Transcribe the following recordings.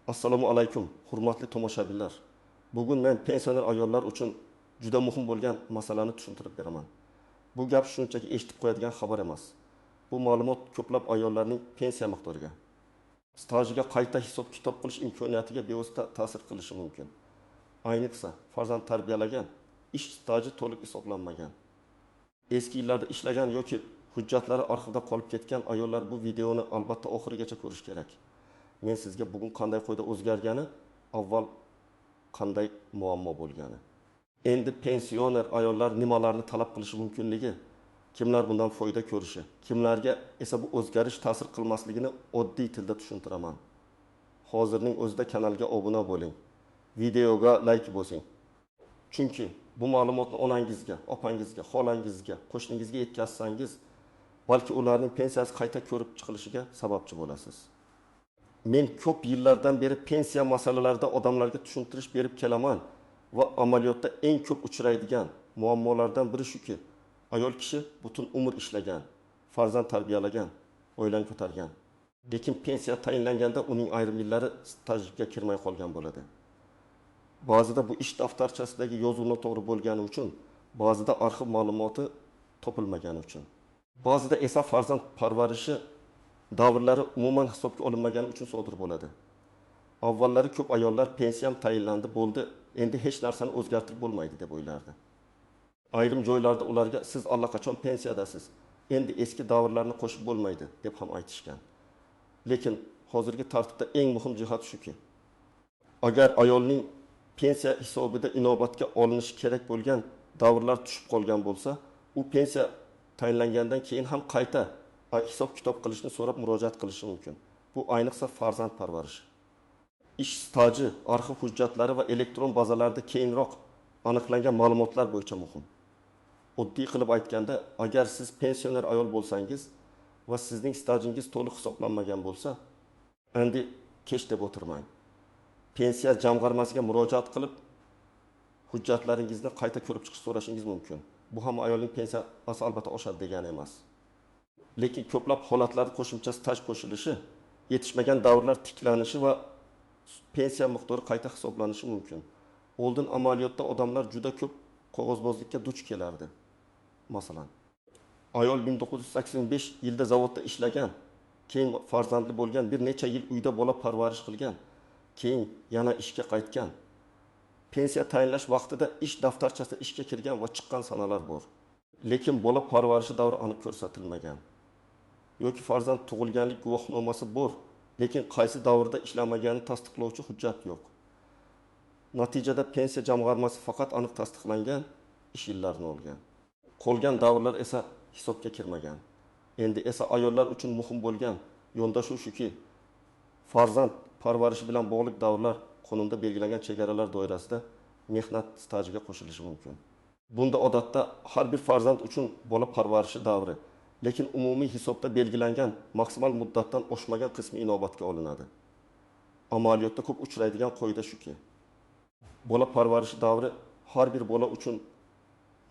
Assalomu alaykum, hurmatli tomoshabinlar. Bugun men pensioner ayollar uchun juda muhim bo'lgan masalani tushuntirib beraman. Bu gap shunchaki eshitib qo'yadigan xabar emas. Bu ma'lumot ko'plab ayollarning pensiya miqdoriga, stajiga qayta hisob-kitob qilish imkoniyatiga bevosita ta'sir qilishi mumkin. Ayniqsa, farzand tarbiyalagan, ish staji to'liq hisoblanmagan, eski yillarda ishlagan yoki hujjatlari arxivda qolib ketgan ayollar bu videoni albatta oxirigacha ko'rish kerak. Men sizga bugun qanday foyda o'zgargani, avval qanday muammo bo'lgani. Endi pensioner ayollar nimalarni talab qilishi mumkinligi, kimlar bundan foyda ko'rishi, kimlarga esa bu o'zgarish ta'sir qilmasligini oddiy tilda tushuntiraman. Hozirning o'zida kanalga obuna bo'ling. Videoga like bosing. Chunki bu ma'lumotni onangizga, opangizga, xolangizga, qo'shningizga yetkazsangiz, balki ularning pensiyasi qayta ko'rib chiqilishiga sababchi bo'lasiz. Men ko'p yillardan beri pensiya masalalarida odamlarga tushuntirish berib kelaman va amaliyotda eng ko'p uchraydigan muammolardan biri shuki, ayol kishi butun umr ishlagan, farzand tarbiyalagan, oilani ko'targan. Lekin pensiya tayinlanganda uning ayrim yillari stajga kirmay qolgan bo'ladi. Ba'zida bu ish daftarchasidagi yozuvni to'g'ri bo'lgani uchun, ba'zida arxiv ma'lumoti topilmagani uchun. Ba'zida esa farzand parvarishi davrlari umuman hisobga olinmagani uchun sodir bo'ladi. Avvallari ko'p ayollar pensiyam tayinlandi, bo'ldi, endi hech narsani o'zgartirib bo'lmaydi deb o'ylardi. Ayrim joylarda ularga siz allaqachon pensiyadasiz, endi eski davrlarni qo'shib bo'lmaydi deb ham aytishgan. Lekin hozirgi tartibda eng muhim jihat shuki, agar ayolning pensiya hisobida inobatga olinishi kerak bo'lgan davrlar tushib qolgan bo'lsa, u pensiya tayinlangandan keyin ham qayta hisob-kitob qilishni so'rab murojaat qilishi mumkin. Bu ayniqsa farzand parvarishi. Ish staji, arxiv hujjatlari va elektron bazalarda keyinroq aniqlangan ma'lumotlar bo'yicha muhim. Oddiy qilib aytganda, agar siz pensioner ayol bo'lsangiz va sizning stajingiz to'liq hisoblanmagan bo'lsa, endi kech deb o'tirmang. Pensiya jamg'armasiga murojaat qilib, hujjatlaringizni qayta ko'rib chiqish so'rashingiz mumkin. Bu ham ayolning pensiyasi albatta oshadi degani emas. Lekin ko'plab holatlarda qo'shimcha staj qo'shilishi, yetishmagan davrlar tiklanishi va pensiya miqdori qayta hisoblanishi mumkin. Oldin amaliyotda odamlar juda ko'p qog'ozbozlikka duch kelardi. Masalan, ayol 1985 yilda zavodda ishlagan, keyin farzandli bo'lgan, bir necha yil uyda bola parvarish qilgan, keyin yana ishga qaytgan. Pensiya tayinlash vaqtida ish daftarchasida ishga kirgan va chiqqan sanalar bor. Lekin bola parvarishi davri aniq ko'rsatilmagan. Yoki farzand tug'ilganlik guvohnomasi bor, lekin qaysi davrda ishlamagani tasdiqlovchi hujjat yo'q. Natijada pensiya jamg'armasi faqat aniq tasdiqlangan ish yillarini olgan. Qolgan davrlar esa hisobga kirmagan. Endi esa ayollar uchun muhim bo'lgan yondashuv shuki, farzand parvarishi bilan bog'liq davrlar qonunda belgilangan chegaralar doirasida mehnat stajiga qo'shilishi mumkin. Bunda odatda har bir farzand uchun bola parvarishi davri, lekin umumiy hisobda belgilangan maksimal muddatdan oshmagan qismi inobatga olinadi. Amaliyotda ko'p uchraydigan qoida shuki, bola parvarishi davri har bir bola uchun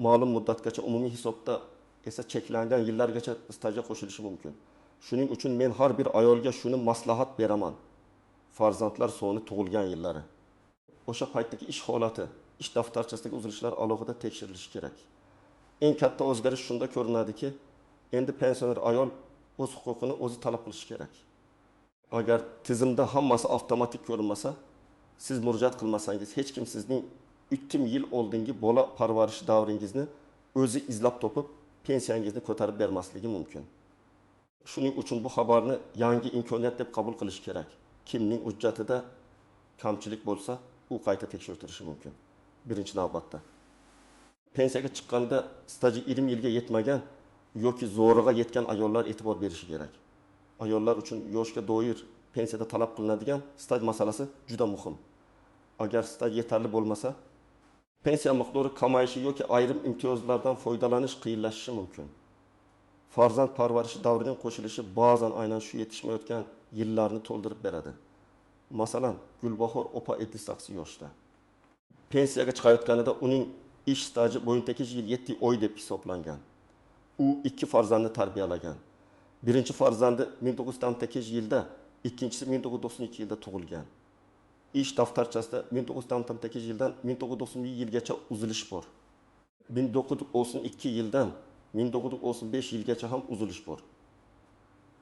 ma'lum muddatgacha, umumiy hisobda esa cheklangan yillargacha stajga qo'shilishi mumkin. Shuning uchun men har bir ayolga shuni maslahat beraman. Farzandlar soni tug'ilgan yillari. O'sha paytdagi ish holati, ish daftarchasidagi uzilishlar alohida tekshirilishi kerak. Eng katta o'zgarish shunda ko'rinadiki, endi pensioner ayol o'z huquqini o'zi talab qilishi kerak. Agar tizimda hammasi avtomatik ko'rinmasa, siz murojaat qilmasangiz, hech kim sizning 3 yil oldingi bola parvarishi davringizni o'zi izlab topib, pensiyangizni ko'tarib bermasligi mumkin. Shuning uchun bu xabarni yangi imkoniyat deb qabul qilish kerak. Kimning hujjatida kamchilik bo'lsa, u qayta tekshirtirishi mumkin. Birinchi navbatda. Pensiyaga chiqqanda staji 20 yilga yetmagan yoki zo'rig'a yetgan ayollar e'tibor berishi kerak. Ayollar uchun yoshga doir pensiyada talab qilinadigan staj masalasi juda muhim. Agar staj yetarli bo'lmasa, pensiya miqdori kamayishi yoki ayrim imtiyozlardan foydalanish qiyinlashishi mumkin. Farzand parvarishi davrining qo'shilishi ba'zan aynan shu yetishmayotgan yillarni to'ldirib beradi. Masalan, Gulbahor opa 58 yoshda. Pensiyaga chiqayotganida uning ish staji bo'yintekish yil 7 oy deb hisoblangan. U 2 farzandni tarbiyalagan. Birinchi farzandi 1908 yilda, ikkinchisi 1992 yilda tug'ilgan. ish daftarchasida 1998 yildan 1991 yilgacha uzilish bor. 1992 yildan 1935 yilgacha ham uzilish bor.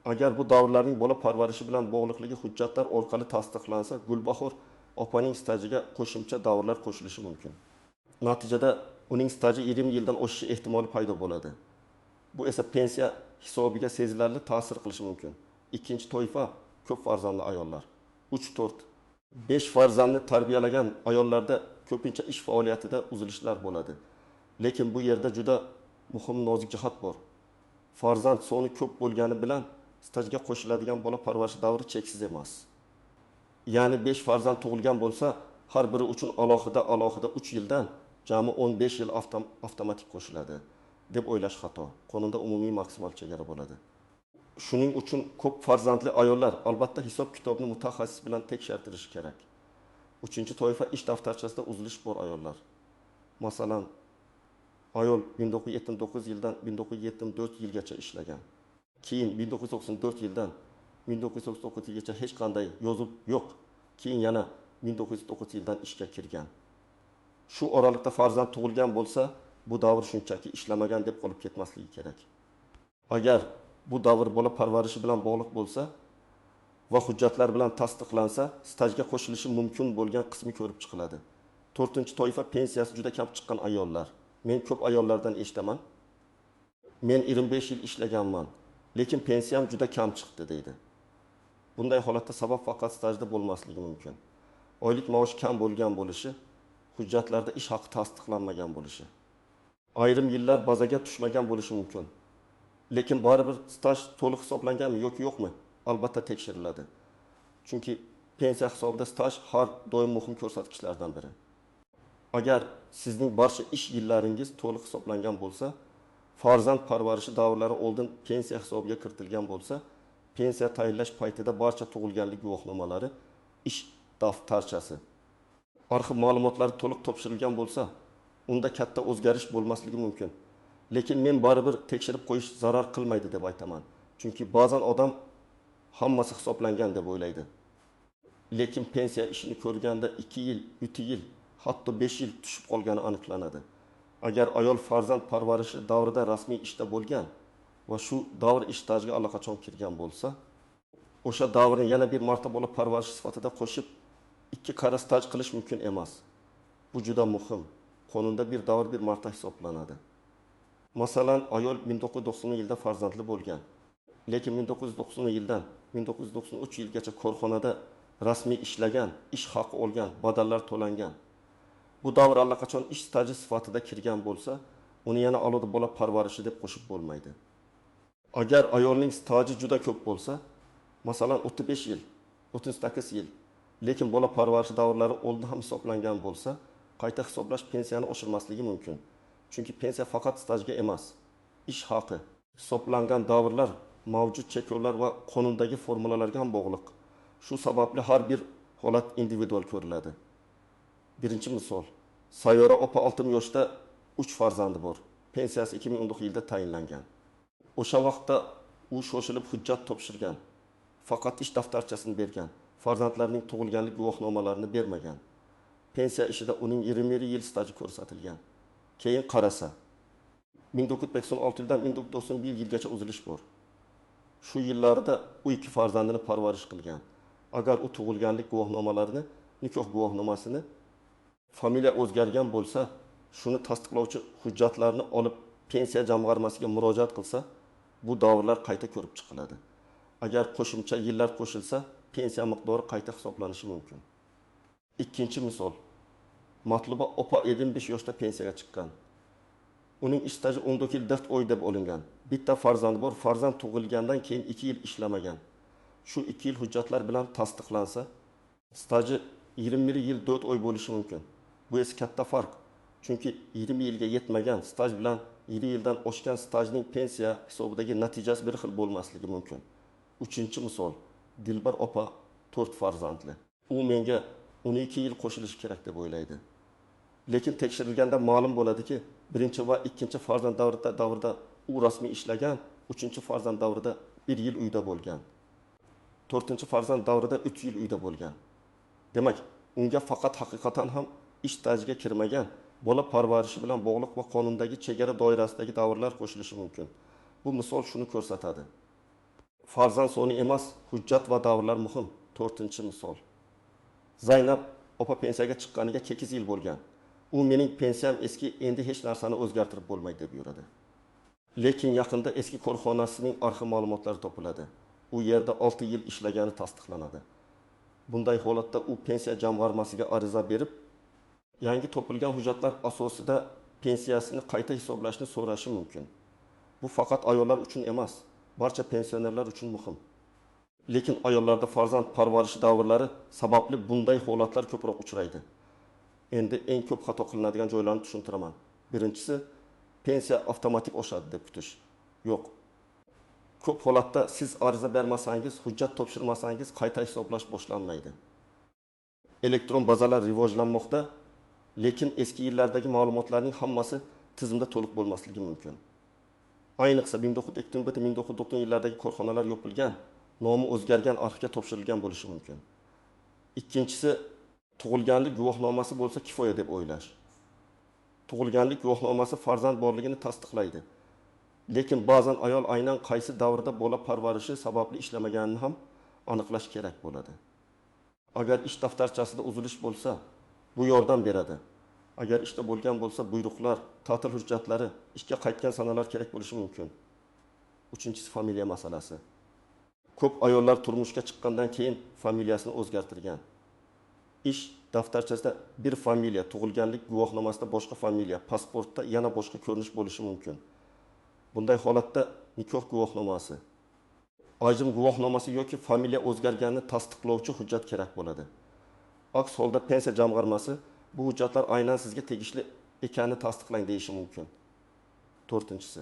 Agar bu davrlarning bola parvarishi bilan bog'liqligi hujjatlar orqali tasdiqlansa, Gulbahor opaning stajiga qo'shimcha davrlar qo'shilishi mumkin. Natijada uning staji 20 yildan oshishi ehtimoli paydo bo'ladi. Bu esa pensiya hisobiga sezilarli ta'sir qilishi mumkin. Ikkinchi toifa ko'p farzandli ayollar. 3-4, 5 farzandni tarbiyalagan ayollarda ko'pincha ish faoliyatida uzilishlar bo'ladi. Lekin bu yerda juda muhim nozik jihat bor. Farzand soni ko'p bo'lgani bilan stajga qo'shiladigan bola parvarishi davri cheksiz emas. Ya'ni 5 farzand tug'ilgan bo'lsa, har biri uchun alohida 3 yildan jami 15 yil avtomatik qo'shiladi deb o'ylash xato. Qonunda umumiy maksimal chegara bo'ladi. Shuning uchun ko'p farzandli ayollar albatta hisob kitobni mutaxassis bilan tekshirtirishi kerak. 3-toifa ish daftarchasida uzilish bor ayollar. Masalan, ayol 1979 yildan 1974 yilgacha ishlagan. Keyin 1994 yildan 1999 yilgacha hech qanday yozuv yo'q. Keyin yana 1909 yildan ishga kirgan. Shu oralikda farzand tug'ilgan bo'lsa, bu davr shunchaki ishlamagan deb qolib ketmasligi kerak. Agar bu davr bola parvarishi bilan bog'liq bo'lsa va hujjatlar bilan tasdiqlansa, stajga qo'shilishi mumkin bo'lgan qismi ko'rib chiqiladi. 4-toifa pensiyasi juda kam chiqqan ayollar. Men ko'p ayollardan eshitaman. Men 25 yil ishlaganman, lekin pensiyam juda kam chiqdi deydi. Bunday holatda sabab faqat stajda bo'lmasligi mumkin. Oylik maosh kam bo'lgan bo'lishi, hujjatlarda ish haqi tasdiqlanmagan bo'lishi. Ayrim yillar bazaga tushmagan bo'lishi mumkin. Lekin baribir staj to'liq hisoblanganmi yoki yo'qmi? Albatta tekshiriladi. Chunki pensiya hisobida staj har doim muhim ko'rsatkichlardan biri. Agar sizning barcha ish yillaringiz to'liq hisoblangan bo'lsa, farzand parvarishi davrlari oldin pensiya hisobiga kiritilgan bo'lsa, pensiya tayinlash paytida barcha tug'ilganlik guvohnomalari, ish daftarchasi, arxiv ma'lumotlari to'liq topshirilgan bo'lsa, unda katta o'zgarish bo'lmasligi mumkin. Lekin men baribir tekshirib qo'yish zarar qilmaydi deb aytaman. Chunki ba'zan odam hammasi hisoblangan deb o'ylaydi. Lekin pensiya ishini ko'rganda 2 yil, 3 yil, hatto 5 yil tushib qolgani aniqlanadi. Agar ayol farzand parvarishi davrida rasmiy ishda bo'lgan va shu davr ish stajiga allaqachon kirgan bo'lsa, o'sha davrni yana bir marta bola parvarishi sifatida qo'shib 2 qara staj qilish mumkin emas. Bu juda muhim. Qonunda bir davr bir marta hisoblanadi. Masalan, ayol 1990 yilda farzandli bo'lgan. Lekin 1990 yildan 1993 yilgacha korxonada rasmiy ishlagan, ish haqi olgan, badallar to'langan. Bu davr allaqachon ish staji sifatida kirgan bo'lsa, uni yana alohida bola parvarishi deb qo'shib bo'lmaydi. Agar ayolning staji juda ko'p bo'lsa, masalan 35 yil, 38 yil, lekin bola parvarishi davrlari oldin ham hisoblangan bo'lsa, qayta hisoblash pensiyani oshirmasligi mumkin. Chunki pensiya faqat stajga emas, ish haqi, hisoblangan davrlar, mavjud cheklovlar va qonundagi formulalarga ham bog'liq. Shu sababli har bir holat individual ko'riladi. Birinchi misol, Sayyora opa 6 yoshda 3 farzandi bor. Pensiyasi 2019 yilda tayinlangan. O'sha vaqtda u shoshilib hujjat topshirgan. Faqat ish daftarchasini bergan. Farzandlarining tug'ilganlik guvohnomalarini bermagan. Pensiya ishida uning 20 yil staji ko'rsatilgan. Keyin qarasa, 1996 yildan 1991 yilgacha uzilish bor. Shu yillarda u 2 farzandini parvarish qilgan. Agar u tug'ilganlik guvohnomalarini, nikoh guvohnomasini, familiya o'zgargan bo'lsa, shuni tasdiqlovchi hujjatlarni olib pensiya jamg'armasiga murojaat qilsa, bu davrlar qayta ko'rib chiqiladi. Agar qo'shimcha yillar qo'shilsa, pensiya miqdori qayta hisoblanishi mumkin. Ikkinchi misol, Matluba opa 75 yoshda pensiyaga chiqqan. Uning ish staji 14 yil 4 oy deb olingan. Bitta farzandi bor, farzand tug'ilgandan keyin 2 yil ishlamagan. Shu 2 yil hujjatlar bilan tasdiqlansa, staji 20 yil 4 oy bo'lishi mumkin. Bu esa katta farq. Chunki 20 yilga yetmagan staj bilan 20 yildan oshgan stajning pensiya hisobidagi natijasi bir xil bo'lmasligi mumkin. Uchinchi misol, Dilbar opa 4 farzandli. U menga 12 yil qo'shilishi kerak deb o'ylaydi. Lekin tekshirilganda ma'lum bo'ladiki, birinchi va ikkinchi farzand davrida u rasmiy ishlagan, uchinchi farzand davrida 1 yil uyda bo'lgan. 4-farzand davrida 3 yil uyda bo'lgan. Demak, unga faqat haqiqatan ham ish stajiga kirmagan, bola parvarishi bilan bog'liq va qonundagi chegara doirasidagi davrlar qo'shilishi mumkin. Bu misol shuni ko'rsatadi. Farzand soni emas, hujjat va davrlar muhim. 4-misol. Zaynab opa pensiyaga chiqqaniga 8 yil bo'lgan. U mening pensiyam eski, endi hech narsani o'zgartirib bo'lmaydi deb yuradi. Lekin yaqinda eski korxonasining arxiv ma'lumotlari topiladi. U yerda 6 yil ishlagani tasdiqlanadi. Bunday holatda u pensiya jamg'armasiga ariza berib, yangi topilgan hujjatlar asosida pensiyasini qayta hisoblashni so'rashi mumkin. Bu faqat ayollar uchun emas, barcha pensionerlar uchun muhim. Lekin ayollarda farzand parvarishi davrlari sababli bunday holatlar ko'proq uchraydi. Endi eng ko'p xato qilinadigan joylarni tushuntiraman. Birinchisi, pensiya avtomatik oshadi deb kutish. Yo'q. Ko'p holatda siz ariza bermasangiz, hujjat topshirmasangiz qayta hisoblash boshlanmaydi. Elektron bazalar rivojlanmoqda, lekin eski yillardagi ma'lumotlarning hammasi tizimda to'liq bo'lmasligi mumkin. Ayniqsa 1990 yillardagi korxonalar yopilgan, nomi o'zgargan arxivga topshirilgan bo'lishi mumkin. Ikkinchisi, tug'ilganlik guvohnomasi bo'lsa kifoya deb o'ylash. Tug'ilganlik guvohnomasi farzand borligini tasdiqlaydi. Lekin ba'zan ayol aynan qaysi davrda bola parvarishi sababli ishlamaganini ham aniqlash kerak bo'ladi. Agar ish daftarchasida uzilish bo'lsa, bu yordam beradi. Agar ishda bo'lgan bo'lsa, buyruqlar, ta'til hujjatlari, ishga qaytgan sanalar kerak bo'lishi mumkin. 3-si familiya masalasi. Ko'p ayollar turmushga chiqqandan keyin familiyasini o'zgartirgan. Ish daftarchasida bir familiya, tug'ilganlik guvohnomasida boshqa familiya, pasportda yana boshqa ko'rinish bo'lishi mumkin. Bunday holatda nikoh guvohnomasi, ajrim guvohnomasi yoki familiya o'zgarganini tasdiqlovchi hujjat kerak bo'ladi. Aks holda pensiya jamg'armasi bu hujjatlar aynan sizga tegishli ekanini tasdiqlang deyishi mumkin. 4-si.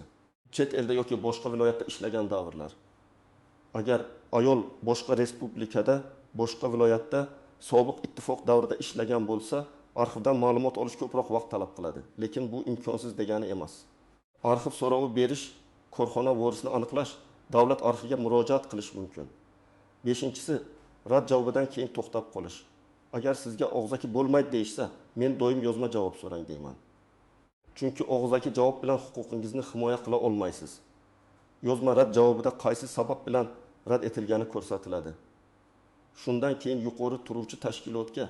Chet elda yoki boshqa viloyatda ishlagan davrlar. Agar ayol boshqa respublikada, boshqa viloyatda sobiq ittifoq davrida ishlagan bo'lsa, arxivdan ma'lumot olish ko'proq vaqt talab qiladi. Lekin bu imkonsiz degani emas. Arxiv so'rovi berish, korxona vorisini aniqlash, davlat arxiviga murojaat qilish mumkin. 5-si, rad javobidan keyin to'xtab qolish. Agar sizga og'zaki bo'lmaydi deyishsa, men doim yozma javob so'rang deyman. Chunki og'zaki javob bilan huquqingizni himoya qila olmaysiz. Yozma rad javobida qaysi sabab bilan rad etilgani ko'rsatiladi. Shundan keyin yuqori turuvchi tashkilotga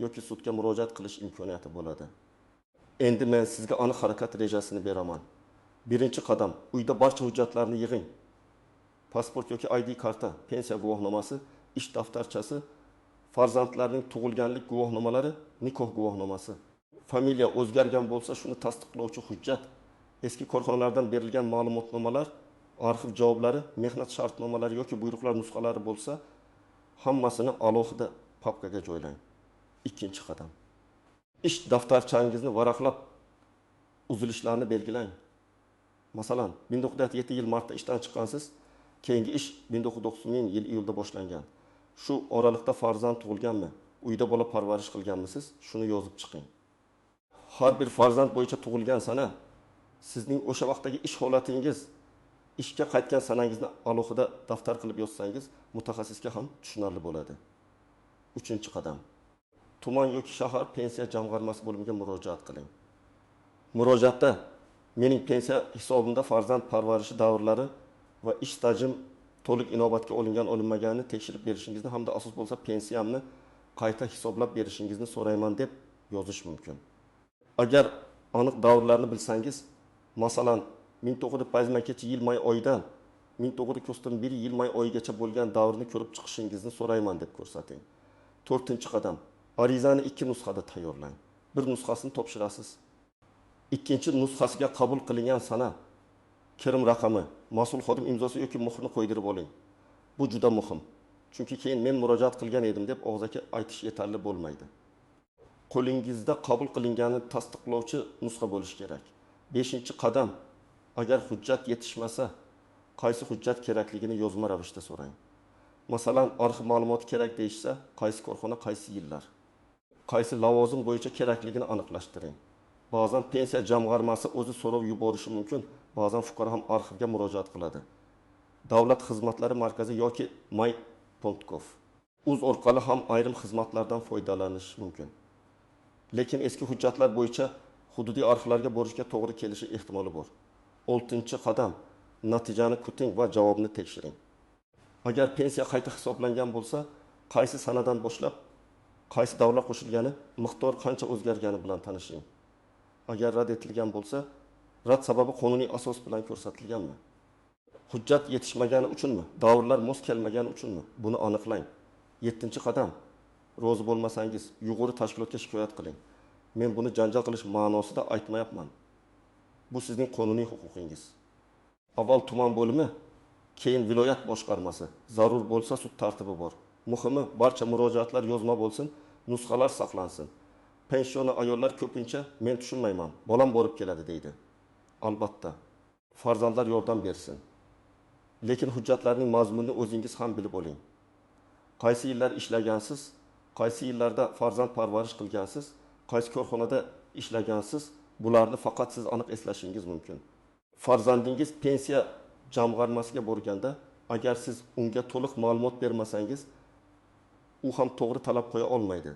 yoki sudga murojaat qilish imkoniyati bo'ladi. Endi men sizga aniq harakat rejasini beraman. 1-qadam, uyda barcha hujjatlarni yig'ing. Pasport yoki ID karta, pensiya guvohnomasi, ish daftarchasi, farzandlarning tug'ilganlik guvohnomalari, nikoh guvohnomasi. Familiya o'zgargan bo'lsa, shuni tasdiqlovchi hujjat, eski korxonalardan berilgan ma'lumotnomalar, arxiv javoblari, mehnat shartnomalari yoki buyruqlar nusxalari bo'lsa, hammasini alohida papkaga joylang. 2-qadam. Ish daftarchangizni varaqlab uzilishlarni belgilang. Masalan, 1907 yil martda ishdan chiqqansiz, keyingi ish 1990 yil iyulda boshlangan. Shu oralikda farzand tug'ilganmi? Uyda bola parvarish qilganmisiz? Shuni yozib chiqing. Har bir farzand bo'yicha tug'ilgan sana sizning o'sha vaqtdagi ish holatingiz, ishga qaytgan sanangizni alohida daftar qilib yozsangiz, mutaxassisga ham tushunarli bo'ladi. 3-qadam. Tuman yoki shahar pensiya jamg'armasi bo'limiga murojaat qiling. Murojaatda mening pensiya hisobimda farzand parvarishi davrlari va ish stajim to'liq inobatga olinmaganini tekshirib berishingizni hamda asos bo'lsa pensiyamni qayta hisoblab berishingizni so'rayman deb yozish mumkin. Agar aniq davrlarni bilsangiz, masalan 1992 yil may oyidan 1991 yil may oyigacha bo'lgan davrni ko'rib chiqishingizni so'rayman deb ko'rsating. 4-qadam. Arizani 2 nusxada tayyorlang. Bir nusxasini topshirasiz. 2-chi nusxasiga qabul qilingan sana, kirim raqami, mas'ul xodim imzosi yoki muhrini qo'ydirib oling. Bu juda muhim. Chunki keyin men murojaat qilgan edim deb og'zaki aytish yetarli bo'lmaydi. Qo'lingizda qabul qilinganini tasdiqlovchi nusxa bo'lishi kerak. 5-qadam. Agar hujjat yetishmasa, qaysi hujjat kerakligini yozma ravishda so'rang. Masalan, arxiv ma'lumoti kerak deyishsa, qaysi korxona, qaysi yillar, qaysi lavozim bo'yicha kerakligini aniqlashtiring. Ba'zan pensiya jamg'armasi o'zi so'rov yuborishi mumkin, ba'zan fuqaro ham arxivga murojaat qiladi. Davlat xizmatlari markazi yoki my.gov Uz orqali ham ayrim xizmatlardan foydalanish mumkin. Lekin eski hujjatlar bo'yicha hududiy arxivlarga borishga to'g'ri kelishi ehtimoli bor. 6-qadam natijani kuting va javobni tekshiring. Agar pensiya qayta hisoblangan bo'lsa, qaysi sanadan boshlab qaysi davrlar qo'shilgani, miqdor qancha o'zgargani bilan tanishing. Agar rad etilgan bo'lsa, rad sababi qonuniy asos bilan ko'rsatilganmi? Hujjat yetishmagani uchunmi? Davrlar mos kelmagani uchunmi? Buni aniqlang. 7-qadam. Rozi bo'lmasangiz, yuqori tashkilotga shikoyat qiling. Men buni janjal qilish ma'nosida aytmayapman. Bu sizning qonuniy huquqingiz. Avval tuman bo'limi, keyin viloyat boshqarmasi, zarur bo'lsa sud tartibi bor. Muhimi, barcha murojaatlar yozma bo'lsin, nusxalar saqlansin. Pensioner ayollar ko'pincha men tushunmayman, bolam borib keladi deydi. Albatta, farzandlar yordam bersin. Lekin hujjatlarning mazmunini o'zingiz ham bilib oling. Qaysi yillar ishlagansiz, qaysi yillarda farzand parvarish qilgansiz, qaysi korxonada ishlagansiz, bularni faqat siz aniq eslashingiz mumkin. Farzandingiz pensiya jamg'armasiga borganda, agar siz unga to'liq ma'lumot bermasangiz, u ham to'g'ri talab qo'ya olmaydi.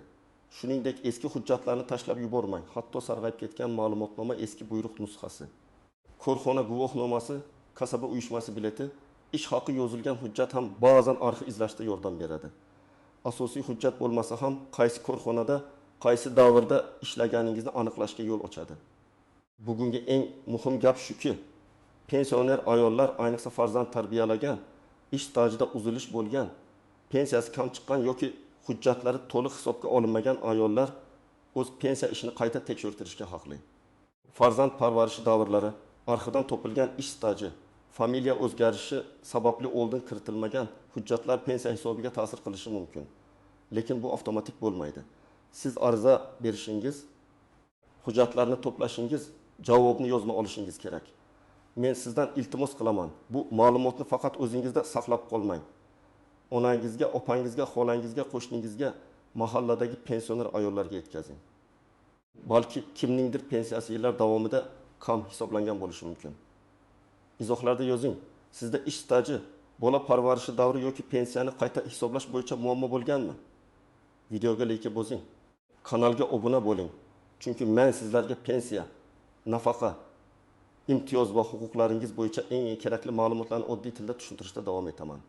Shuningdek, eski hujjatlarni tashlab yubormang. Hatto sarg'ayib ketgan ma'lumotnoma eski buyruq nusxasi, korxona guvohnomasi, kasaba uyushmasi bileti, ish haqi yozilgan hujjat ham ba'zan arxiv izlashda yordam beradi. Asosiy hujjat bo'lmasa ham qaysi korxonada, qaysi davrda ishlaganingizni aniqlashga yo'l ochadi. Bugungi eng muhim gap shuki, pensioner ayollar, ayniqsa farzand tarbiyalagan, ish stajida uzilish bo'lgan, pensiyasi kam chiqqan yoki hujjatlari to'liq hisobga olinmagan ayollar o'z pensiya ishini qayta tekshirtirishga haqli. Farzand parvarishi davrlari, arxivdan topilgan ish staji, familiya o'zgarishi sababli oldin kiritilmagan hujjatlar pensiya hisobiga ta'sir qilishi mumkin. Lekin bu avtomatik bo'lmaydi. Siz ariza berishingiz, hujjatlarni to'plashingiz, javobni yozma olishingiz kerak. Men sizdan iltimos qilaman. Bu ma'lumotni faqat o'zingizda saqlab qolmang. Onangizga, opangizga, xolangizga, qo'shningizga, mahalladagi pensioner ayollarga yetkazing. Balki kimningdir pensiyasi yillar davomida kam hisoblangan bo'lishi mumkin. Izohlarda yozing. Sizda ish staji, bola parvarishi davri yoki pensiyani qayta hisoblash bo'yicha muammo bo'lganmi? Videoga like bosing. Kanalga obuna bo'ling. Chunki men sizlarga pensiya, nafaqa, imtiyoz va huquqlaringiz bo'yicha eng kerakli ma'lumotlarni oddiy tilda tushuntirishda davom etaman.